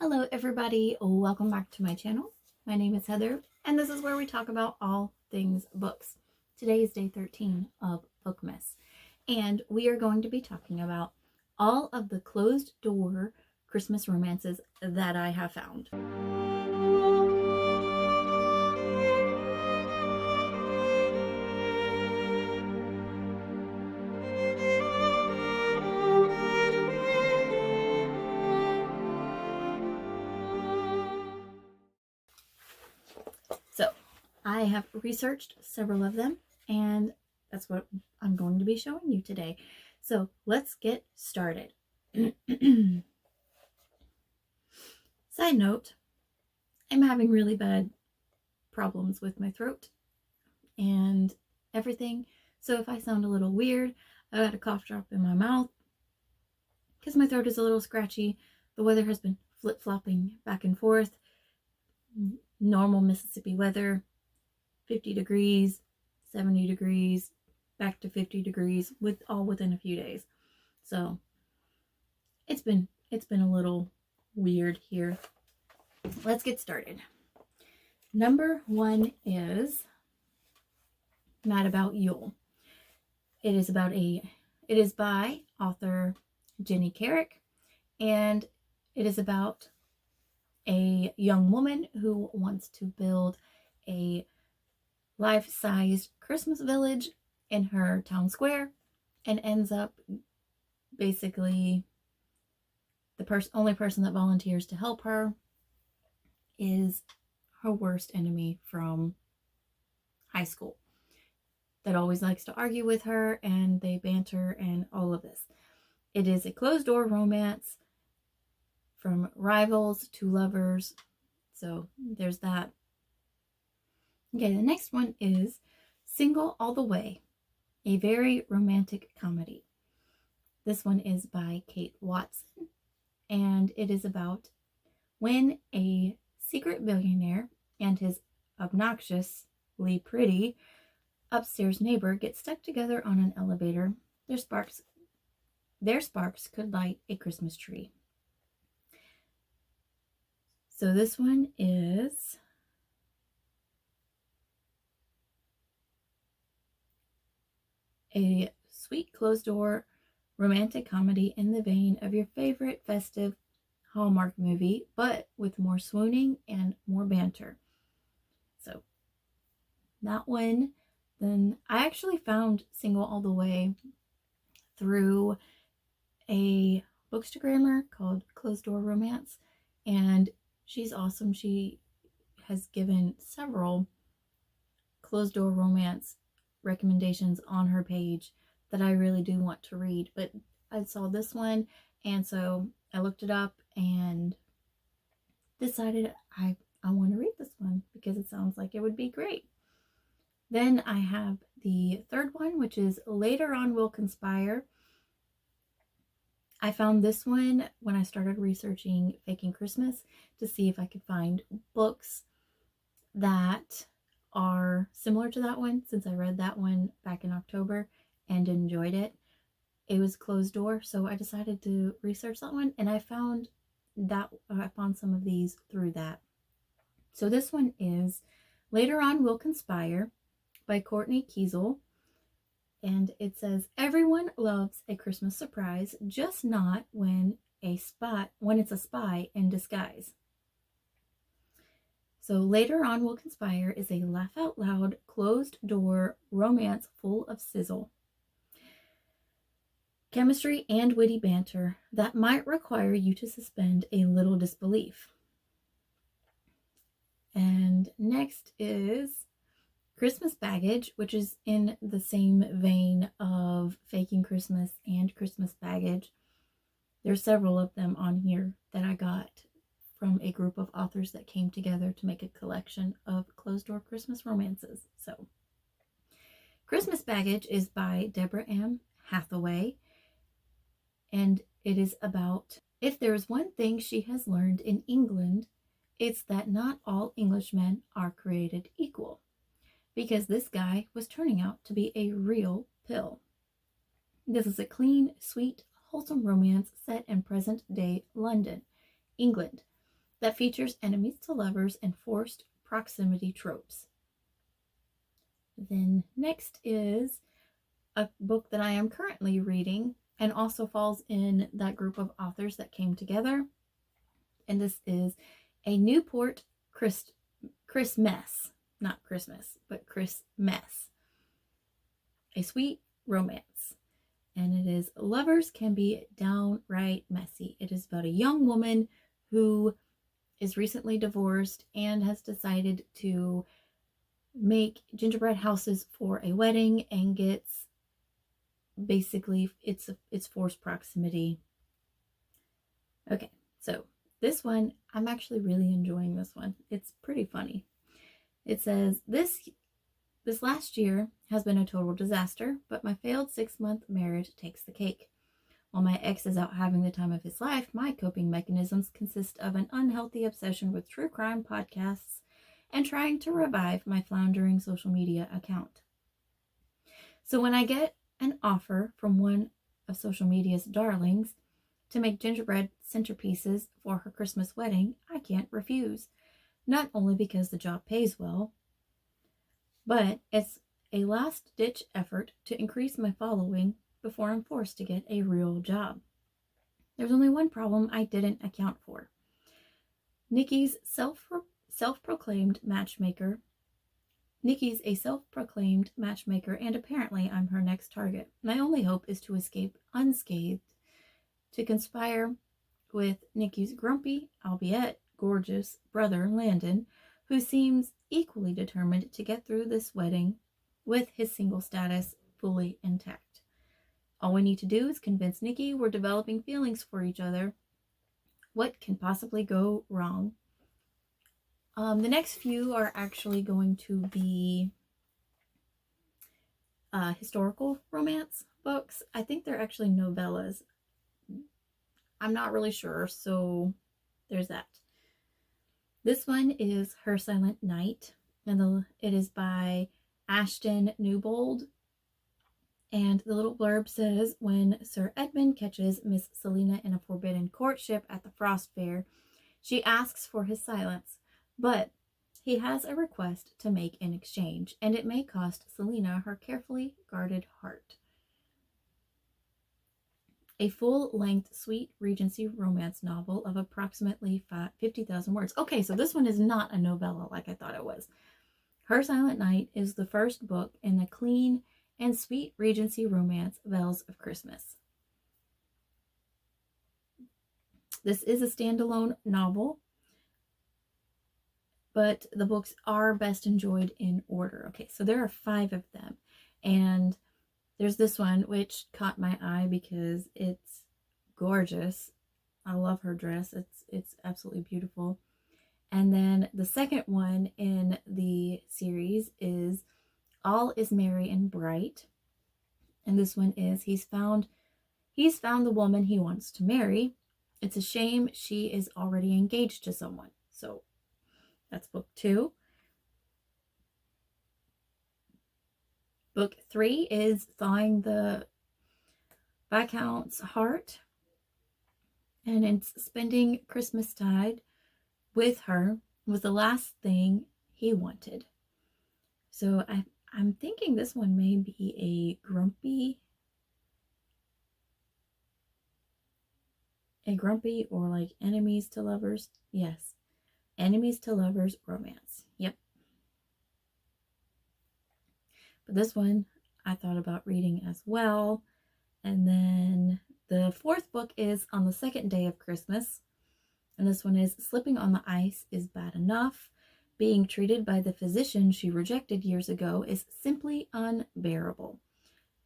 Hello everybody, welcome back to my channel. My name is Heather and this is where we talk about all things books. Today is day 13 of Bookmas and we are going to be talking about all of the closed door Christmas romances that I have found. So I have researched several of them and that's what I'm going to be showing you today. So let's get started. Side note, I'm having really bad problems with my throat and everything. So if I sound a little weird, I got a cough drop in my mouth because my throat is a little scratchy. The weather has been flip-flopping back and forth. Normal Mississippi weather, 50 degrees, 70 degrees, back to 50 degrees all within a few days. So it's been a little weird here. Let's get started. Number 1 is Mad About Yule. It is by author Jenny Carrick, and it is about a young woman who wants to build a life-sized Christmas village in her town square and ends up basically the only person that volunteers to help her is her worst enemy from high school that always likes to argue with her, and they banter and all of this. It is a closed-door romance from rivals to lovers. So there's that. Okay, the next one is Single All the Way, a very romantic comedy. This one is by Kate Watson, and it is about when a secret billionaire and his obnoxiously pretty upstairs neighbor get stuck together on an elevator. Their sparks could light a Christmas tree. So this one is a sweet closed-door romantic comedy in the vein of your favorite festive Hallmark movie, but with more swooning and more banter. So that one, then I actually found Single All the Way through a bookstagrammer called Closed Door Romance, and she's awesome. She has given several closed door romance recommendations on her page that I really do want to read, but I saw this one and so I looked it up and decided I want to read this one because it sounds like it would be great. Then I have the third one, which is Later On We'll Conspire. I found this one when I started researching Faking Christmas to see if I could find books that are similar to that one, since I read that one back in October and enjoyed it. It was closed door, so I decided to research that one, and I found some of these through that. So this one is Later On We'll Conspire by Courtney Kiesel, and it says, everyone loves a Christmas surprise, just not when it's a spy in disguise. So Later On We'll Conspire is a laugh-out-loud, closed-door romance full of sizzle, chemistry, and witty banter that might require you to suspend a little disbelief. And next is Christmas Baggage, which is in the same vein of Faking Christmas and Christmas Baggage. There's several of them on here that I got from a group of authors that came together to make a collection of closed-door Christmas romances. So Christmas Baggage is by Deborah M. Hathaway, and it is about, if there's one thing she has learned in England, it's that not all Englishmen are created equal, because this guy was turning out to be a real pill. This is a clean, sweet, wholesome romance set in present-day London, England. that features enemies to lovers and forced proximity tropes. Then next is a book that I am currently reading and also falls in that group of authors that came together. And this is a Newport Christmess, not Christmas, but Christmess, a sweet romance. And it is Lovers Can Be Downright Messy. It is about a young woman who is recently divorced and has decided to make gingerbread houses for a wedding and gets basically it's forced proximity. Okay, so this one, I'm actually really enjoying this one. It's pretty funny. It says, this last year has been a total disaster, but my failed 6-month marriage takes the cake. While my ex is out having the time of his life, my coping mechanisms consist of an unhealthy obsession with true crime podcasts and trying to revive my floundering social media account. So when I get an offer from one of social media's darlings to make gingerbread centerpieces for her Christmas wedding, I can't refuse. Not only because the job pays well, but it's a last-ditch effort to increase my following before I'm forced to get a real job. There's only one problem I didn't account for. Nikki's self-proclaimed matchmaker. Nikki's a self-proclaimed matchmaker, and apparently I'm her next target. My only hope is to escape unscathed, to conspire with Nikki's grumpy, albeit gorgeous, brother, Landon, who seems equally determined to get through this wedding with his single status fully intact. All we need to do is convince Nikki we're developing feelings for each other. What can possibly go wrong? The next few are actually going to be historical romance books. I think they're actually novellas. I'm not really sure, so there's that. This one is Her Silent Night, and it is by Ashton Newbold. And the little blurb says, when Sir Edmund catches Miss Selina in a forbidden courtship at the Frost Fair, she asks for his silence, but he has a request to make in exchange, and it may cost Selina her carefully guarded heart. A full-length sweet Regency romance novel of approximately 50,000 words. Okay, so this one is not a novella like I thought it was. Her Silent Night is the first book in the clean and sweet Regency romance Bells of Christmas. This is a standalone novel, but the books are best enjoyed in order. Okay, so there are 5 of them, and there's this one which caught my eye because it's gorgeous. I love her dress. It's absolutely beautiful. And then the second one in the series is All is Merry and Bright. And this one is he's found the woman he wants to marry. It's a shame she is already engaged to someone. So that's book 2. Book 3 is Thawing the Viscount's Heart. And it's spending Christmastide with her was the last thing he wanted. So I'm thinking this one may be a grumpy or like enemies to lovers. Yes, enemies to lovers romance. Yep. But this one I thought about reading as well. And then the 4th book is On the Second Day of Christmas. And this one is Slipping on the Ice is Bad Enough. Being treated by the physician she rejected years ago is simply unbearable.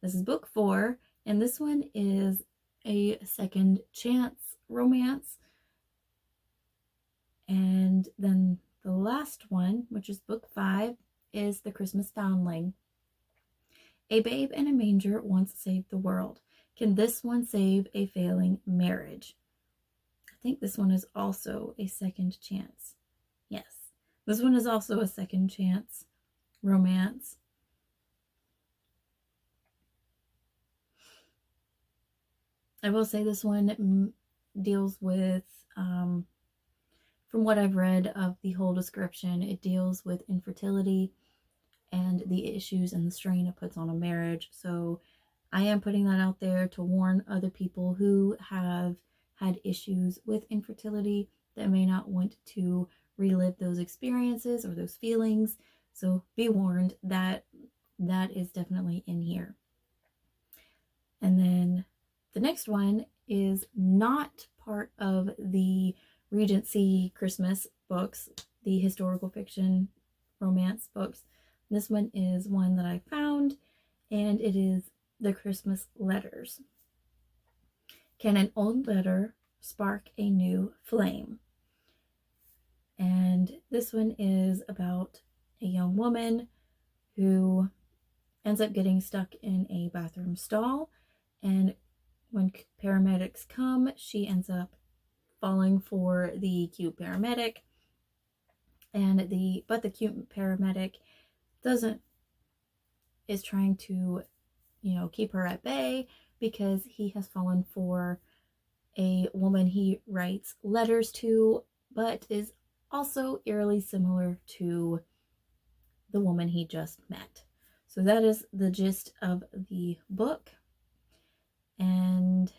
This is book 4, and this one is a second chance romance. And then the last one, which is book 5, is The Christmas Foundling. A babe in a manger once saved the world. Can this one save a failing marriage? I think this one is also a second chance. Yes, this one is also a second chance romance. I will say this one deals with from what I've read of the whole description, it deals with infertility and the issues and the strain it puts on a marriage. So I am putting that out there to warn other people who have had issues with infertility that may not want to relive those experiences or those feelings. So be warned that that is definitely in here. And then the next one is not part of the Regency Christmas books, the historical fiction romance books. This one is one that I found, and it is The Christmas Letters. Can an old letter spark a new flame? And this one is about a young woman who ends up getting stuck in a bathroom stall, and when paramedics come, she ends up falling for the cute paramedic, and the cute paramedic is trying to, keep her at bay because he has fallen for a woman he writes letters to, but is also eerily similar to the woman he just met. So that is the gist of the book. And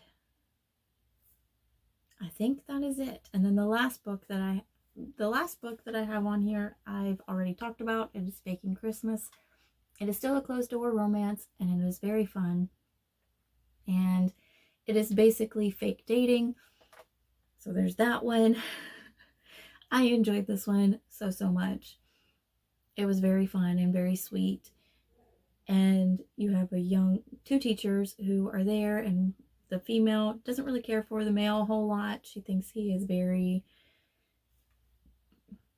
I think that is it. And then the last book that I have on here, I've already talked about. It is Faking Christmas. It is still a closed door romance, and it is very fun. And it is basically fake dating. So there's that one. I enjoyed this one so much. It was very fun and very sweet. And you have two teachers who are there, and the female doesn't really care for the male a whole lot. She thinks he is very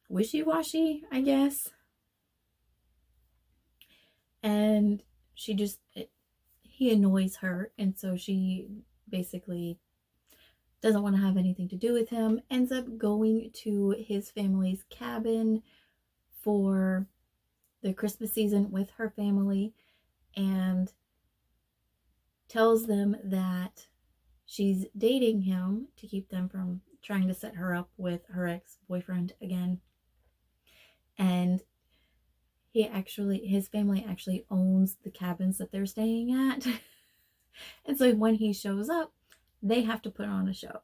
wishy-washy, I guess. And he annoys her, and so she basically doesn't want to have anything to do with him, ends up going to his family's cabin for the Christmas season with her family, and tells them that she's dating him to keep them from trying to set her up with her ex-boyfriend again. And his family actually owns the cabins that they're staying at. And so when he shows up, they have to put on a show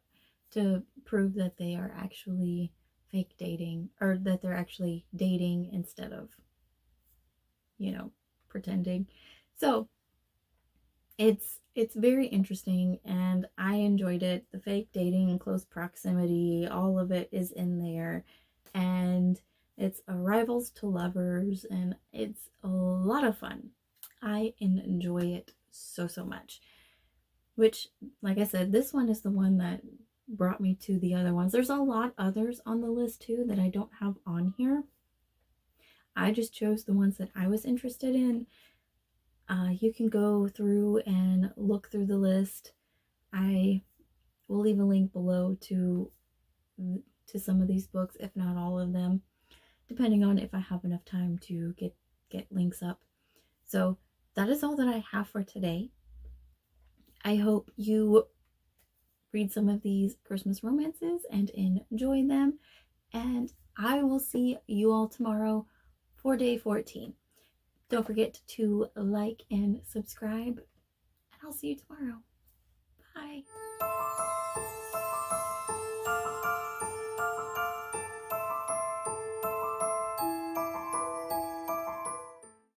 to prove that they are actually fake dating, or that they're actually dating instead of, pretending. So it's very interesting, and I enjoyed it. The fake dating and close proximity, all of it is in there. And it's arrivals to lovers, and it's a lot of fun. I enjoy it so much. Which, like I said, this one is the one that brought me to the other ones. There's a lot others on the list too that I don't have on here. I just chose the ones that I was interested in. You can go through and look through the list. I will leave a link below to some of these books, if not all of them, depending on if I have enough time to get links up. So that is all that I have for today. I hope you read some of these Christmas romances and enjoy them. And I will see you all tomorrow for day 14. Don't forget to like and subscribe, and I'll see you tomorrow. Bye.